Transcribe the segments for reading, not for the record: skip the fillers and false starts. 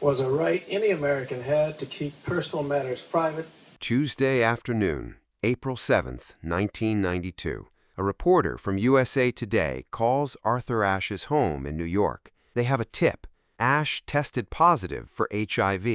was a right any American had to keep personal matters private. Tuesday afternoon, April 7th, 1992. A reporter from USA Today calls Arthur Ashe's home in New York. They have a tip. Ashe tested positive for HIV.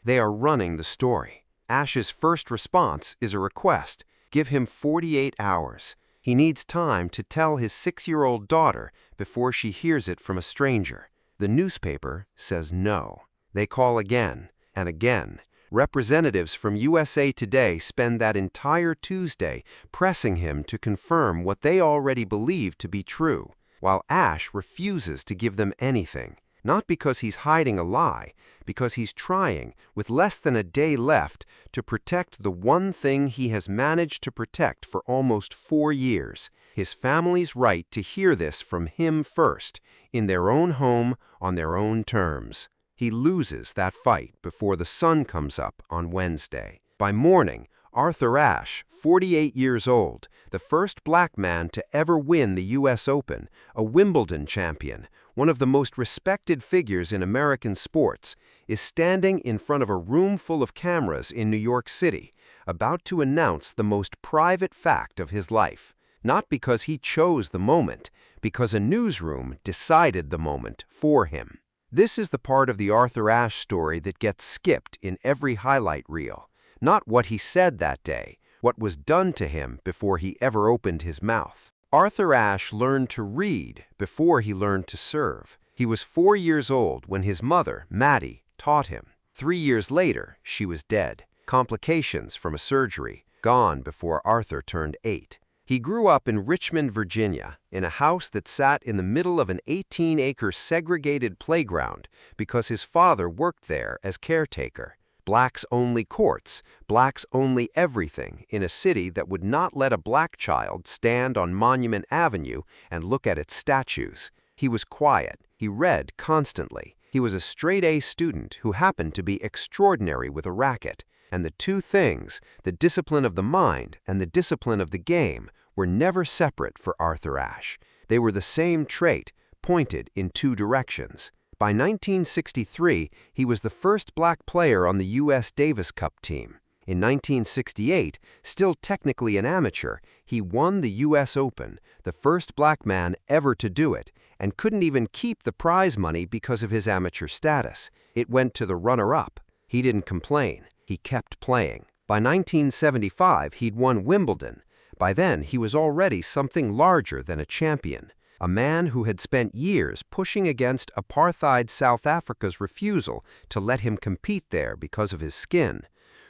They are running the story. Ashe's first response is a request. Give him 48 hours. He needs time to tell his 6-year-old daughter before she hears it from a stranger. The newspaper says no. They call again and again. Representatives from USA Today spend that entire Tuesday pressing him to confirm what they already believe to be true, while Ashe refuses to give them anything. Not because he's hiding a lie, because he's trying, with less than a day left, to protect the one thing he has managed to protect for almost 4 years, his family's right to hear this from him first, in their own home, on their own terms. He loses that fight before the sun comes up on Wednesday. By morning, Arthur Ashe, 48 years old, the first black man to ever win the U.S. Open, a Wimbledon champion, one of the most respected figures in American sports, is standing in front of a room full of cameras in New York City, about to announce the most private fact of his life. Not because he chose the moment, because a newsroom decided the moment for him. This is the part of the Arthur Ashe story that gets skipped in every highlight reel. Not what he said that day, what was done to him before he ever opened his mouth. Arthur Ashe learned to read before he learned to serve. He was 4 years old when his mother, Mattie, taught him. 3 years later, she was dead. Complications from a surgery, gone before Arthur turned 8. He grew up in Richmond, Virginia, in a house that sat in the middle of an 18-acre segregated playground because his father worked there as caretaker. Blacks-only courts, blacks-only everything in a city that would not let a black child stand on Monument Avenue and look at its statues. He was quiet. He read constantly. He was a straight-A student who happened to be extraordinary with a racket. And the two things, the discipline of the mind and the discipline of the game, were never separate for Arthur Ashe. They were the same trait, pointed in two directions. By 1963, he was the first black player on the U.S. Davis Cup team. In 1968, still technically an amateur, he won the U.S. Open, the first black man ever to do it, and couldn't even keep the prize money because of his amateur status. It went to the runner-up. He didn't complain. He kept playing. By 1975, he'd won Wimbledon. By then, he was already something larger than a champion. A man who had spent years pushing against apartheid South Africa's refusal to let him compete there because of his skin,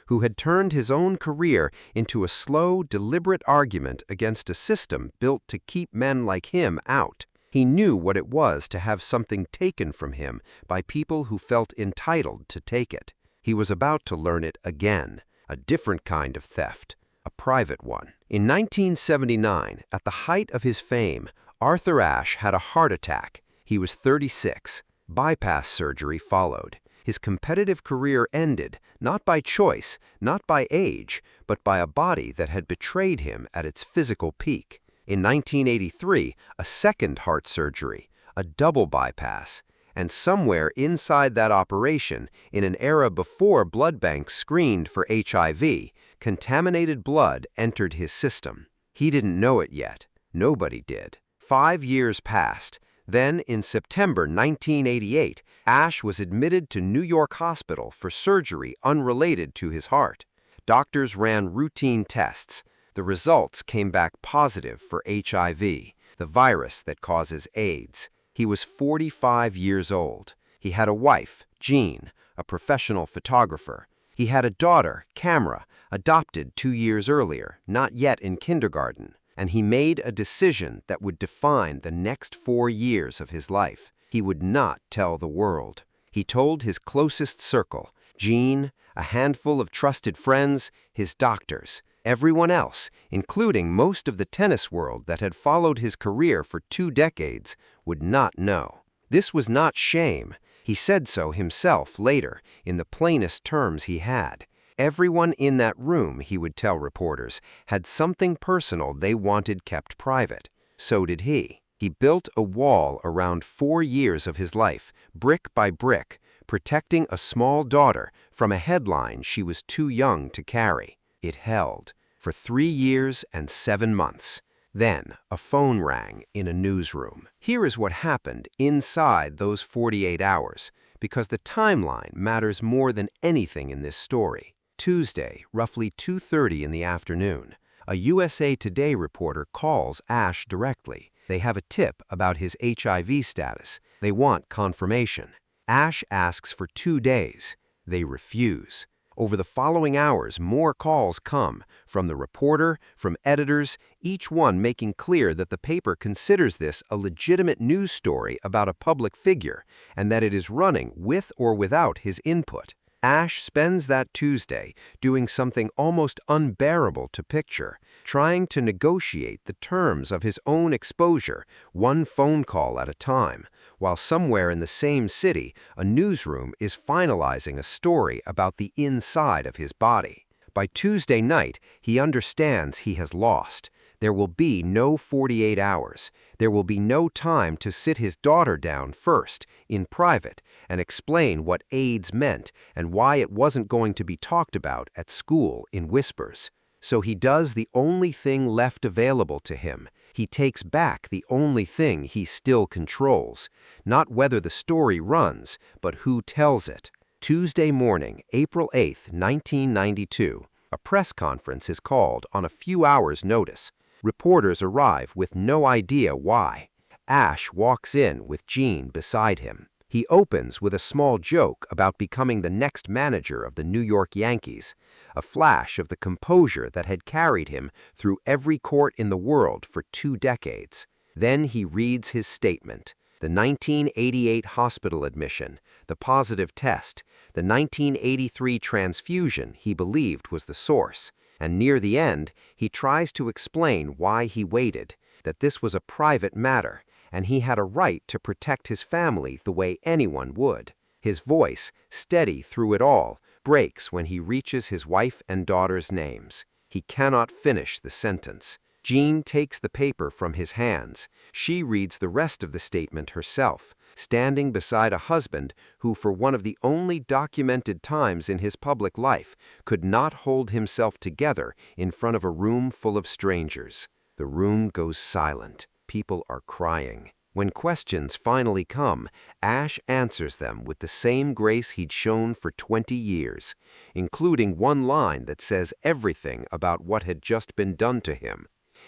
who had turned his own career into a slow, deliberate argument against a system built to keep men like him out. He knew what it was to have something taken from him by people who felt entitled to take it. He was about to learn it again, a different kind of theft, a private one. In 1979, at the height of his fame, Arthur Ashe had a heart attack. He was 36. Bypass surgery followed. His competitive career ended, not by choice, not by age, but by a body that had betrayed him at its physical peak. In 1983, a second heart surgery, a double bypass. And somewhere inside that operation, in an era before blood banks screened for HIV, contaminated blood entered his system. He didn't know it yet. Nobody did. 5 years passed. Then, in September 1988, Ashe was admitted to New York Hospital for surgery unrelated to his heart. Doctors ran routine tests. The results came back positive for HIV, the virus that causes AIDS. He was 45 years old. He had a wife, Jean, a professional photographer. He had a daughter, Camera, adopted 2 years earlier, not yet in kindergarten. And he made a decision that would define the next 4 years of his life. He would not tell the world. He told his closest circle, Jean, a handful of trusted friends, his doctors. Everyone else, including most of the tennis world that had followed his career for 2 decades, would not know. This was not shame. He said so himself later, in the plainest terms he had. Everyone in that room, he would tell reporters, had something personal they wanted kept private. So did he. He built a wall around 4 years of his life, brick by brick, protecting a small daughter from a headline she was too young to carry. It held for 3 years and 7 months. Then, a phone rang in a newsroom. Here is what happened inside those 48 hours, because the timeline matters more than anything in this story. Tuesday, roughly 2:30 in the afternoon, a USA Today reporter calls Ashe directly. They have a tip about his HIV status. They want confirmation. Ashe asks for 2 days. They refuse. Over the following hours, more calls come from the reporter, from editors, each one making clear that the paper considers this a legitimate news story about a public figure and that it is running with or without his input. Ashe spends that Tuesday doing something almost unbearable to picture, trying to negotiate the terms of his own exposure, one phone call at a time, while somewhere in the same city, a newsroom is finalizing a story about the inside of his body. By Tuesday night, he understands he has lost. There will be no 48 hours. There will be no time to sit his daughter down first, in private, and explain what AIDS meant and why it wasn't going to be talked about at school in whispers. So he does the only thing left available to him. He takes back the only thing he still controls, not whether the story runs, but who tells it. Tuesday morning, April 8, 1992, a press conference is called on a few hours' notice. Reporters arrive with no idea why. Ashe walks in with Jean beside him. He opens with a small joke about becoming the next manager of the New York Yankees, a flash of the composure that had carried him through every court in the world for 2 decades. Then he reads his statement. The 1988 hospital admission, the positive test, the 1983 transfusion he believed was the source. And near the end, he tries to explain why he waited, that this was a private matter, and he had a right to protect his family the way anyone would. His voice, steady through it all, breaks when he reaches his wife and daughter's names. He cannot finish the sentence. Jean takes the paper from his hands. She reads the rest of the statement herself, standing beside a husband who, for one of the only documented times in his public life, could not hold himself together in front of a room full of strangers. The room goes silent. People are crying. When questions finally come, Ashe answers them with the same grace he'd shown for 20 years, including one line that says everything about what had just been done to him.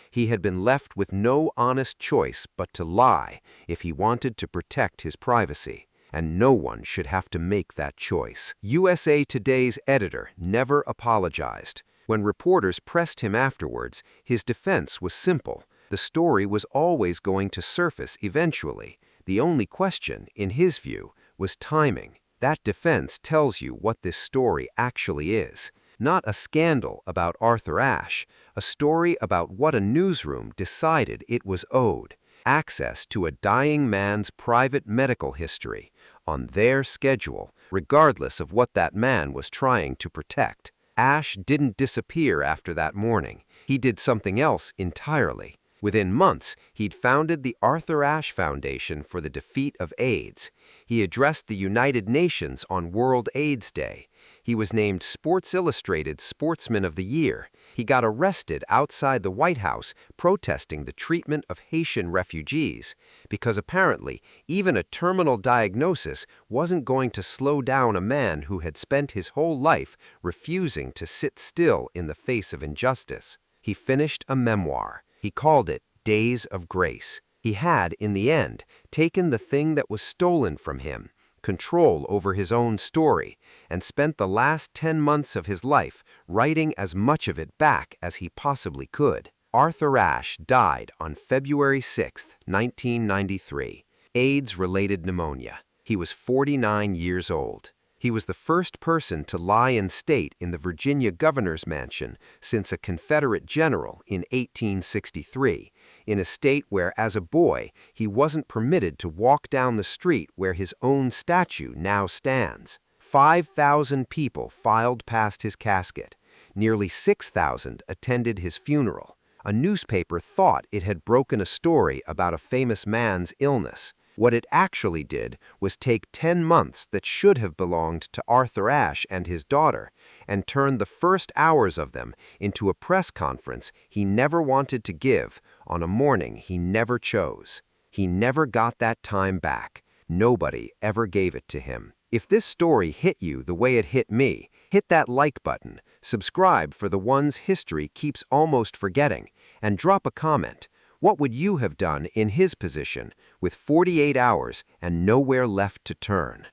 He had been left with no honest choice but to lie if he wanted to protect his privacy, and no one should have to make that choice. USA Today's editor never apologized. When reporters pressed him afterwards, his defense was simple. The story was always going to surface eventually. The only question, in his view, was timing. That defense tells you what this story actually is. Not a scandal about Arthur Ashe, a story about what a newsroom decided it was owed: access to a dying man's private medical history, on their schedule, regardless of what that man was trying to protect. Ashe didn't disappear after that morning. He did something else entirely. Within months, he'd founded the Arthur Ashe Foundation for the Defeat of AIDS. He addressed the United Nations on World AIDS Day. He was named Sports Illustrated Sportsman of the Year. He got arrested outside the White House protesting the treatment of Haitian refugees, because apparently even a terminal diagnosis wasn't going to slow down a man who had spent his whole life refusing to sit still in the face of injustice. He finished a memoir. He called it Days of Grace. He had, in the end, taken the thing that was stolen from him, control over his own story, and spent the last 10 months of his life writing as much of it back as he possibly could. Arthur Ashe died on February 6, 1993, AIDS-related pneumonia. He was 49 years old. He was the first person to lie in state in the Virginia governor's mansion since a Confederate general in 1863, in a state where, as a boy, he wasn't permitted to walk down the street where his own statue now stands. 5,000 people filed past his casket. Nearly 6,000 attended his funeral. A newspaper thought it had broken a story about a famous man's illness. What it actually did was take 10 months that should have belonged to Arthur Ashe and his daughter and turn the first hours of them into a press conference he never wanted to give on a morning he never chose. He never got that time back. Nobody ever gave it to him. If this story hit you the way it hit me, hit that like button, subscribe for the ones history keeps almost forgetting, and drop a comment. What would you have done in his position with 48 hours and nowhere left to turn?